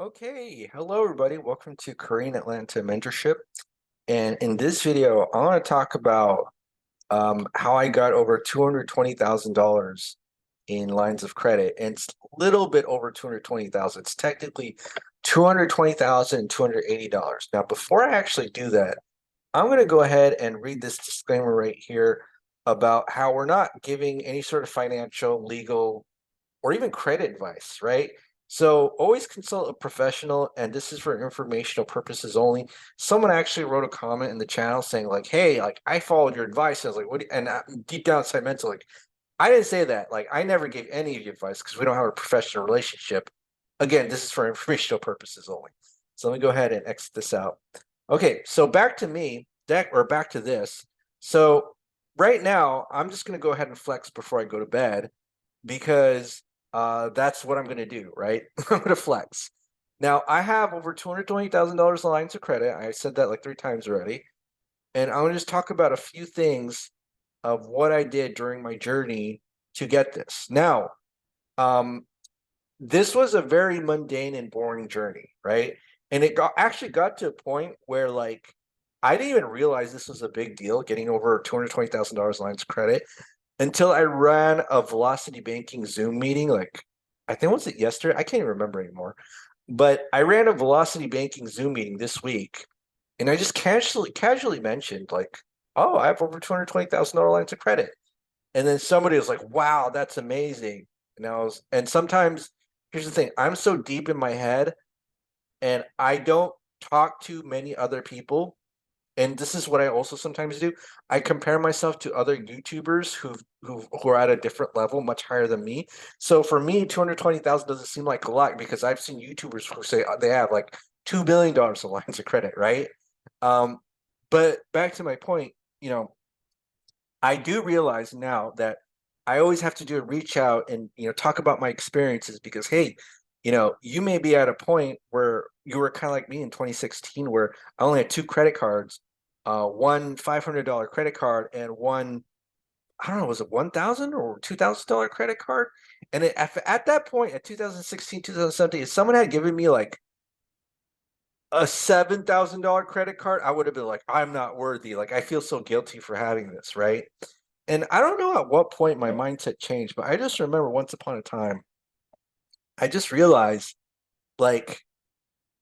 Okay, hello everybody. Welcome to Korean Atlanta Mentorship. And in this video, I want to talk about how I got over $220,000 in lines of credit. And it's a little bit over 220,000. It's technically 280 dollars. Now, before I actually do that, I'm going to go ahead and read this disclaimer right here about how we're not giving any sort of financial, legal, or even credit advice, right? So always consult a professional, and this is for informational purposes only. Someone actually wrote a comment in the channel saying like, "Hey, like I followed your advice." I was like, "What?" And deep down inside, mental like, I didn't say that. Like, I never gave any of you advice because we don't have a professional relationship. Again, this is for informational purposes only. So let me go ahead and exit this out. Okay, so back to me, back to this. So right now, I'm just going to go ahead and flex before I go to bed because that's what I'm going to do, right? I'm going to flex. Now, I have over $220,000 in lines of credit. I said that like 3 times already. And I'm going to just talk about a few things of what I did during my journey to get this. Now, um, this was a very mundane and boring journey, right? And it actually got to a point where like I didn't even realize this was a big deal, getting over $220,000 lines of credit until I ran a Velocity Banking Zoom meeting. Like, I think was it yesterday? I can't even remember anymore. But I ran a Velocity Banking Zoom meeting this week, and I just casually mentioned like, "Oh, I have over $220,000 lines of credit." And then somebody was like, "Wow, that's amazing." And sometimes here's the thing: I'm so deep in my head, and I don't talk to many other people, and this is what I also sometimes do. I compare myself to other YouTubers who are at a different level, much higher than me. So for me, 220,000 doesn't seem like a lot because I've seen YouTubers who say they have like $2 billion of lines of credit, right? Um, but back to my point, you know, I do realize now that I always have to do a reach out and talk about my experiences because hey, you may be at a point where you were kind of like me in 2016 where I only had 2 credit cards, one $500 credit card and one, I don't know, was it 1,000 or $2,000 credit card? And at that point, at 2016, 2017, if someone had given me like a $7,000 credit card, I would have been like, I'm not worthy. Like, I feel so guilty for having this, right? And I don't know at what point my mindset changed, but I just remember once upon a time, I just realized like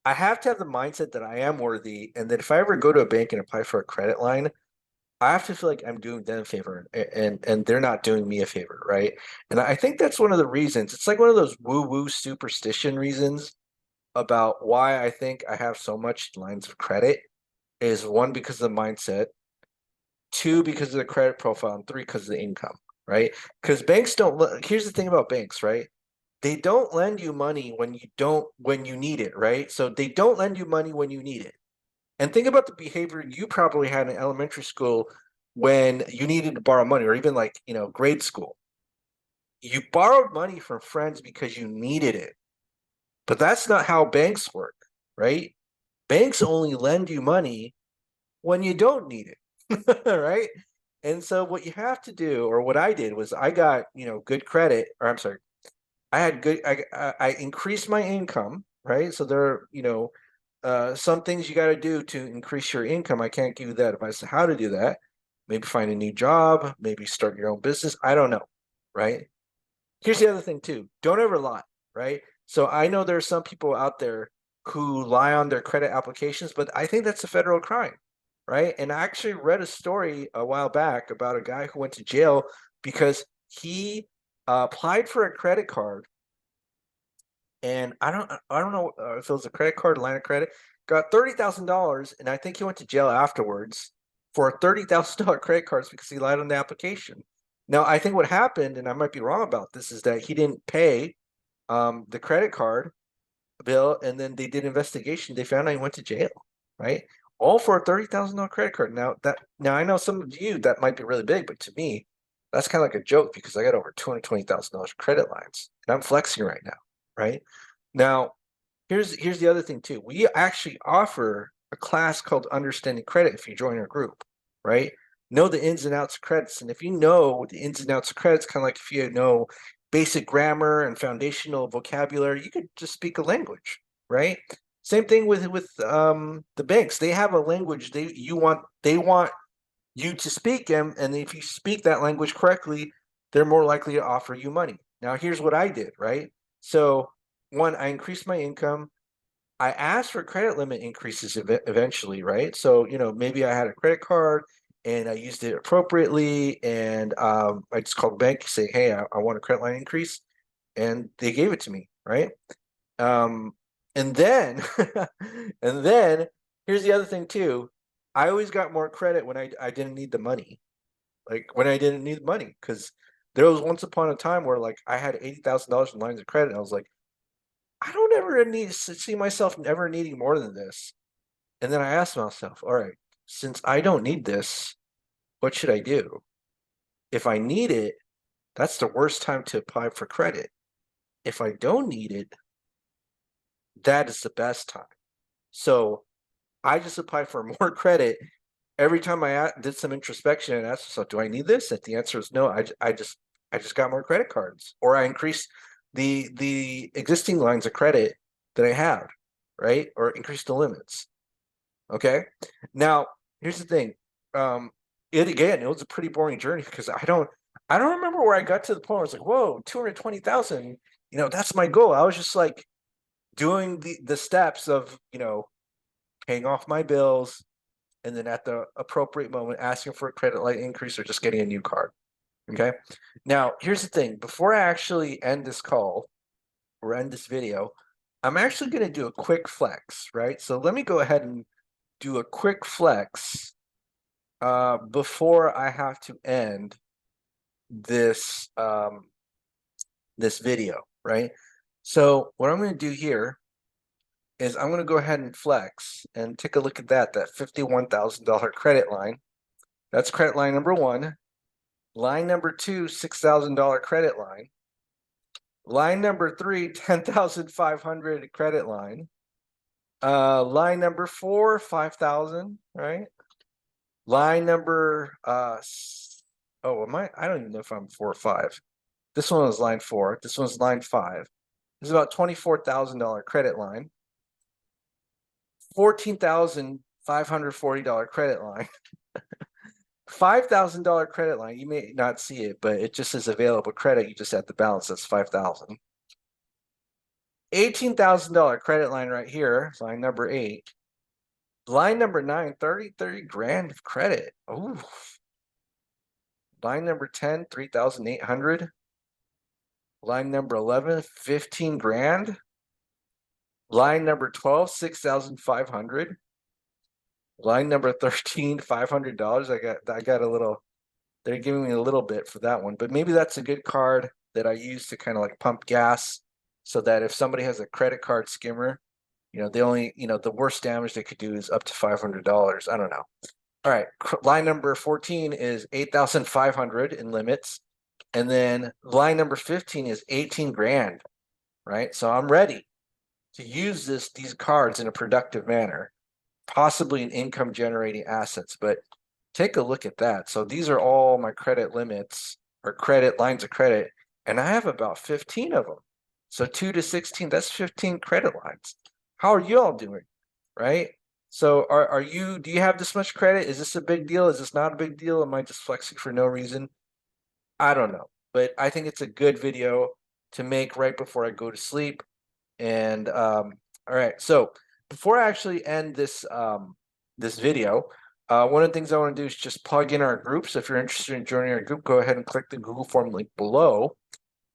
I have to have the mindset that I am worthy, and that if I ever go to a bank and apply for a credit line, I have to feel like I'm doing them a favor, and they're not doing me a favor, right? And I think that's one of the reasons. It's like one of those woo-woo superstition reasons about why I think I have so much lines of credit is one, because of the mindset, two, because of the credit profile, and three, because of the income, right? Because banks don't, here's the thing about banks, right? They don't lend you money when you need it, right? So they don't lend you money when you need it. And think about the behavior you probably had in elementary school when you needed to borrow money, or even like, grade school. You borrowed money from friends because you needed it. But that's not how banks work, right? Banks only lend you money when you don't need it, right? And so what you have to do, or what I did, was I got, good credit, or I'm sorry, I had good, I increased my income, right? So there are, some things you got to do to increase your income. I can't give you that advice on how to do that. Maybe find a new job, maybe start your own business. I don't know, right? Here's the other thing too. Don't ever lie, right? So I know there are some people out there who lie on their credit applications, but I think that's a federal crime, right? And I actually read a story a while back about a guy who went to jail because he applied for a credit card, and I don't know if it was a credit card, line of credit, got $30,000, and I think he went to jail afterwards for $30,000 credit cards because he lied on the application. Now, I think what happened, and I might be wrong about this, is that he didn't pay the credit card bill, and then they did investigation. They found out he went to jail, right? All for a $30,000 credit card. Now I know some of you that might be really big, but to me, that's kind of like a joke because I got over $220,000 credit lines, and I'm flexing right now, right? Now, here's the other thing too. We actually offer a class called Understanding Credit if you join our group, right? Know the ins and outs of credits. And if you know the ins and outs of credits, kind of like if you know basic grammar and foundational vocabulary, you could just speak a language, right? Same thing with the banks. They have a language they want you to speak them, and if you speak that language correctly, they're more likely to offer you money. Now, here's what I did, right? So, one, I increased my income. I asked for credit limit increases eventually, right? So, maybe I had a credit card and I used it appropriately, and I just called the bank, say, hey, I want a credit line increase, and they gave it to me, right? Um, and then, and then here's the other thing too. I always got more credit when I didn't need the money, like when I didn't need money, because there was once upon a time where like I had $80,000 in lines of credit, and I was like, I don't ever see myself ever needing more than this. And then I asked myself, all right, since I don't need this, what should I do? If I need it, that's the worst time to apply for credit. If I don't need it, that is the best time. So I just applied for more credit. Every time I did some introspection and asked myself, do I need this? If the answer is no, I just got more credit cards, or I increased the existing lines of credit that I have, right? Or increase the limits. Okay. Now, here's the thing. It was a pretty boring journey because I don't remember where I got to the point where I was like, whoa, 220,000, that's my goal. I was just like doing the steps of, paying off my bills, and then at the appropriate moment asking for a credit line increase or just getting a new card. Okay. Now, here's the thing. Before I actually end this call or end this video, I'm actually going to do a quick flex, right? So let me go ahead and do a quick flex before I have to end this this video, right? So what I'm going to do here is I'm going to go ahead and flex and take a look at that $51,000 credit line. That's credit line number one. Line number two, $6,000 credit line. Line number three, 10,500 credit line. Line number four, 5,000, right? Line number I don't even know if I'm 4 or 5. This one was line 4. This one's line 5. This is about $24,000 credit line. $14,540 credit line. $5,000 credit line. You may not see it, but it just says available credit. You just have to balance. That's 5,000. $18,000 credit line right here. Line number 8. Line number 9, 30 grand of credit. Ooh. Line number 10, 3,800. Line number 11, 15 grand. Line number 12, 6,500. Line number 13, $500. I got a little, they're giving me a little bit for that one, but maybe that's a good card that I use to kind of like pump gas, so that if somebody has a credit card skimmer, they only, the worst damage they could do is up to $500. I don't know. All right, line number 14 is 8,500 in limits. And then line number 15 is 18 grand, right? So I'm ready to use these cards in a productive manner, possibly in income generating assets. But take a look at that. So these are all my credit limits or credit lines of credit, and I have about 15 of them. So 2 to 16, that's 15 credit lines. How are you all doing, right? So do you have this much credit? Is this a big deal? Is this not a big deal? Am I just flexing for no reason? I don't know, but I think it's a good video to make right before I go to sleep. And all right, so before I actually end this this video, one of the things I want to do is just plug in our group. So if you're interested in joining our group, go ahead and click the Google form link below,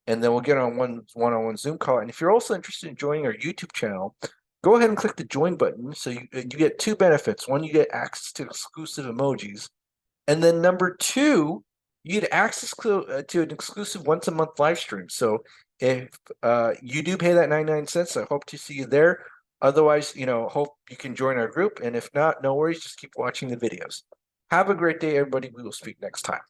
and then we'll get on one-on-one Zoom call. And if you're also interested in joining our YouTube channel, go ahead and click the join button. So you get 2 benefits. One, you get access to exclusive emojis, and then number 2, you get access to an exclusive once-a-month live stream. So if you do pay that 99 cents, I hope to see you there. Otherwise, hope you can join our group. And if not, no worries, just keep watching the videos. Have a great day, everybody. We will speak next time.